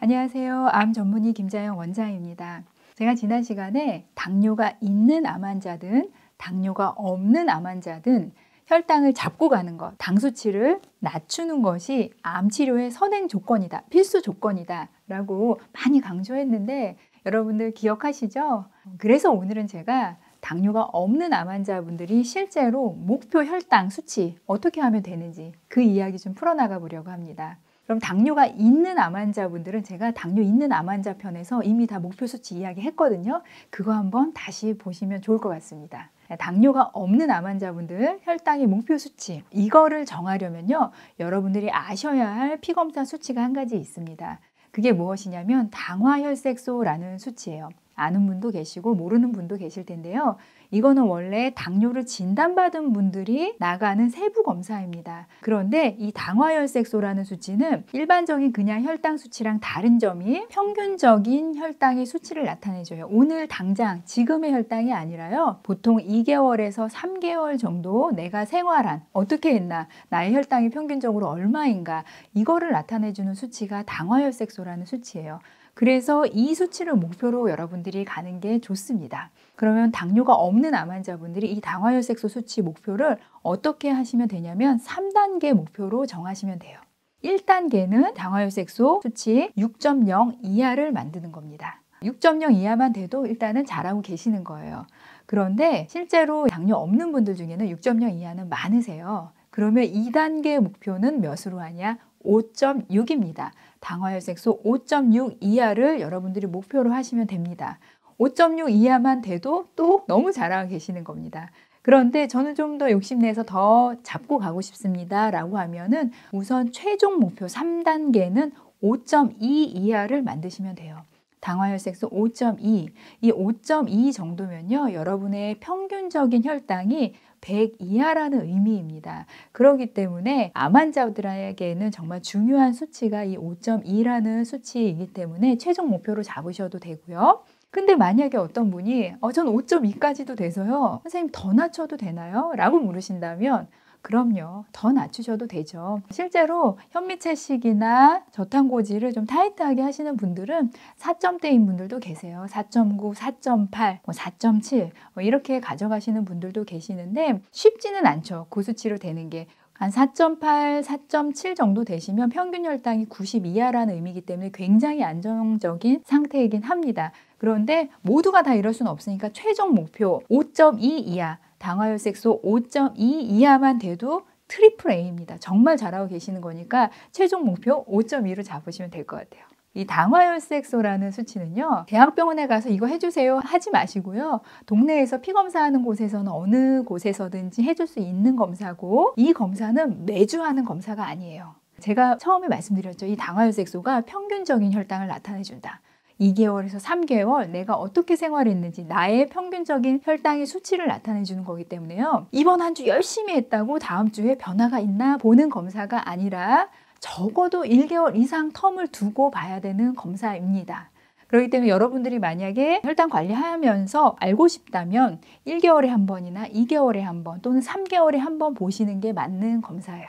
안녕하세요. 암 전문의 김자영 원장입니다. 제가 지난 시간에 당뇨가 있는 암 환자든 당뇨가 없는 암 환자든 혈당을 잡고 가는 것, 당 수치를 낮추는 것이 암 치료의 선행 조건이다, 필수 조건이다 라고 많이 강조했는데 여러분들 기억하시죠? 그래서 오늘은 제가 당뇨가 없는 암 환자분들이 실제로 목표 혈당 수치 어떻게 하면 되는지 그 이야기 좀 풀어나가 보려고 합니다. 그럼 당뇨가 있는 암 환자분들은 제가 당뇨 있는 암 환자 편에서 이미 다 목표 수치 이야기 했거든요. 그거 한번 다시 보시면 좋을 것 같습니다. 당뇨가 없는 암 환자분들 혈당의 목표 수치, 이거를 정하려면요, 여러분들이 아셔야 할 피검사 수치가 한 가지 있습니다. 그게 무엇이냐면 당화혈색소라는 수치예요. 아는 분도 계시고 모르는 분도 계실 텐데요. 이거는 원래 당뇨를 진단받은 분들이 나가는 세부 검사입니다. 그런데 이 당화혈색소라는 수치는 일반적인 그냥 혈당 수치랑 다른 점이 평균적인 혈당의 수치를 나타내줘요. 오늘 당장 지금의 혈당이 아니라요. 보통 2개월에서 3개월 정도 내가 생활한 어떻게 했나, 나의 혈당이 평균적으로 얼마인가, 이거를 나타내주는 수치가 당화혈색소라는 수치예요. 그래서 이 수치를 목표로 여러분들이 가는 게 좋습니다. 그러면 당뇨가 없는 암 환자분들이 이 당화혈색소 수치 목표를 어떻게 하시면 되냐면 3단계 목표로 정하시면 돼요. 1단계는 당화혈색소 수치 6.0 이하를 만드는 겁니다. 6.0 이하만 돼도 일단은 잘하고 계시는 거예요. 그런데 실제로 당뇨 없는 분들 중에는 6.0 이하는 많으세요. 그러면 2단계 목표는 몇으로 하냐? 5.6입니다. 당화혈색소 5.6 이하를 여러분들이 목표로 하시면 됩니다. 5.6 이하만 돼도 또 너무 잘하고 계시는 겁니다. 그런데 저는 좀 더 욕심내서 더 잡고 가고 싶습니다 라고 하면은 우선 최종 목표 3단계는 5.2 이하를 만드시면 돼요. 당화혈색소 5.2, 이 5.2 정도면요, 여러분의 평균적인 혈당이 100 이하라는 의미입니다. 그렇기 때문에 암 환자들에게는 정말 중요한 수치가 이 5.2라는 수치이기 때문에 최종 목표로 잡으셔도 되고요. 근데 만약에 어떤 분이 전 5.2까지도 돼서요, 선생님 더 낮춰도 되나요? 라고 물으신다면 그럼요, 더 낮추셔도 되죠. 실제로 현미채식이나 저탄고지를 좀 타이트하게 하시는 분들은 4점대인 분들도 계세요. 4.9, 4.8, 4.7 이렇게 가져가시는 분들도 계시는데 쉽지는 않죠. 그 수치로 되는 게. 한 4.8, 4.7 정도 되시면 평균 혈당이 90 이하라는 의미이기 때문에 굉장히 안정적인 상태이긴 합니다. 그런데 모두가 다 이럴 수는 없으니까 최종 목표 5.2 이하, 당화혈색소 5.2 이하만 돼도 트리플 A입니다. 정말 잘하고 계시는 거니까 최종 목표 5.2로 잡으시면 될 것 같아요. 이 당화혈색소라는 수치는요, 대학병원에 가서 이거 해주세요 하지 마시고요. 동네에서 피검사하는 곳에서는 어느 곳에서든지 해줄 수 있는 검사고, 이 검사는 매주 하는 검사가 아니에요. 제가 처음에 말씀드렸죠. 이 당화혈색소가 평균적인 혈당을 나타내준다. 2개월에서 3개월 내가 어떻게 생활했는지 나의 평균적인 혈당의 수치를 나타내주는 거기 때문에요. 이번 한 주 열심히 했다고 다음 주에 변화가 있나 보는 검사가 아니라 적어도 1개월 이상 텀을 두고 봐야 되는 검사입니다. 그렇기 때문에 여러분들이 만약에 혈당 관리하면서 알고 싶다면 1개월에 한 번이나 2개월에 한 번 또는 3개월에 한 번 보시는 게 맞는 검사예요.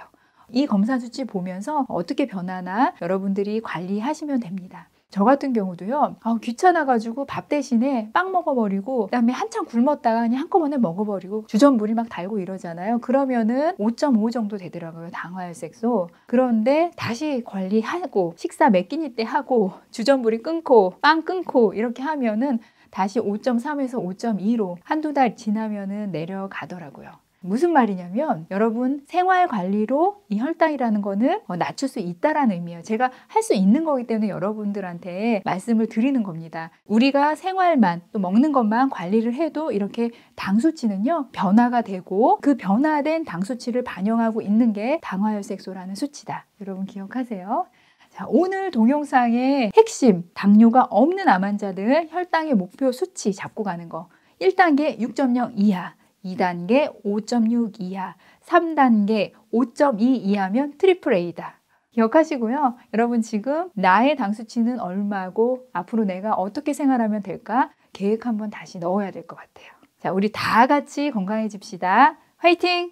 이 검사 수치 보면서 어떻게 변하나 여러분들이 관리하시면 됩니다. 저 같은 경우도요, 귀찮아가지고 밥 대신에 빵 먹어버리고 그다음에 한참 굶었다가 그냥 한꺼번에 먹어버리고 주전부리 막 달고 이러잖아요. 그러면은 5.5 정도 되더라고요, 당화혈색소. 그런데 다시 관리하고 식사 몇 끼니 때 하고 주전부리 끊고 빵 끊고 이렇게 하면은 다시 5.3에서 5.2로 한두 달 지나면은 내려가더라고요. 무슨 말이냐면 여러분 생활 관리로 이 혈당이라는 거는 낮출 수 있다라는 의미예요. 제가 할 수 있는 거기 때문에 여러분들한테 말씀을 드리는 겁니다. 우리가 생활만 또 먹는 것만 관리를 해도 이렇게 당 수치는요 변화가 되고, 그 변화된 당 수치를 반영하고 있는 게 당화혈색소라는 수치다. 여러분 기억하세요. 자, 오늘 동영상의 핵심, 당뇨가 없는 암 환자들 혈당의 목표 수치 잡고 가는 거. 1단계 6.0 이하, 2단계 5.6 이하, 3단계 5.2 이하면 트리플 A다. 기억하시고요. 여러분 지금 나의 당 수치는 얼마고 앞으로 내가 어떻게 생활하면 될까? 계획 한번 다시 넣어야 될 것 같아요. 자, 우리 다 같이 건강해집시다. 화이팅!